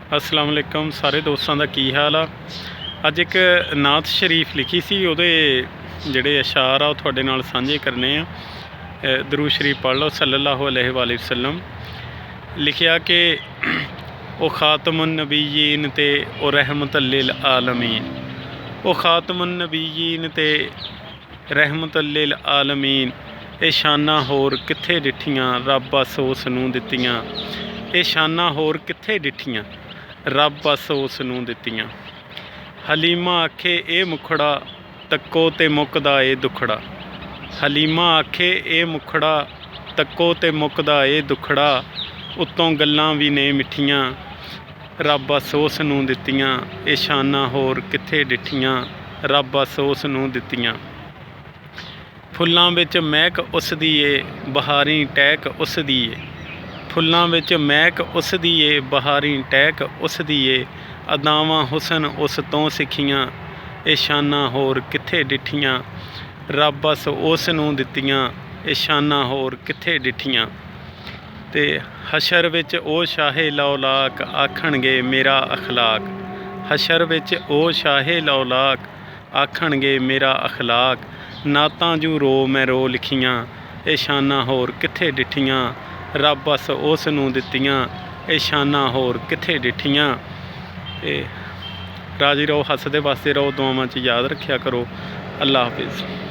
अस्सलाम वालेकुम सारे दोस्तों का की हाल आ। अज एक नात शरीफ लिखी सी उहदे जिहड़े अशार आ तुहाडे नाल सांझे करने आ। दरूद शरीफ पढ़ लो सल्लल्लाहु अलैहि वसल्लम। लिखिया कि ओ खातमुन नबीयीन ते ओ रहमतुल लिल आलमीन। ओ खातमुन नबीयीन ते रहमतुल लिल आलमीन। ये शाना होर कित्थे डिठियां रब बस उस नूं दित्तियां। ये शाना होर कित्थे डिठियां रब बस उस नूं दित्तियां। हलीमा आखे ए मुखड़ा तक्को ते मुकदा ए दुखड़ा। हलीमा आखे ए मुखड़ा तक्को ते मुकदा ए दुखड़ा। उत्तों गल्लां भी ने मिठियां रब बस उस नूं दित्तियां। ये शाना होर कित्थे डिठियां रब बस उस नूं दित्तियां। फुल्लां विच महक उस दी ए बहारी टहक उस दी ए। फुल्लां विच महक उस दी ए बहारी टहक उस दी ए। अदावां हुसन उस तों सिखियां। ये शाना होर कित्थे डिठियां रब बस उस नूं दित्तियां। ये शाना होर कित्थे डिठियां। ते हशर विच ओ शाहे लौलाक आखणगे मेरा अखलाक। हशर विच ओ शाहे लौलाक आखणगे मेरा अखलाक। नातां जू रो मैं रो लिखियां। ये शाना होर कित्थे डिठियां रब बस उस नूं दित्तियां। ये शाना होर कित्थे डिठियां। ते राजी रहो, हसदे बसदे रहो, दुआवां च याद रखिया करो। अल्लाह हाफिज़।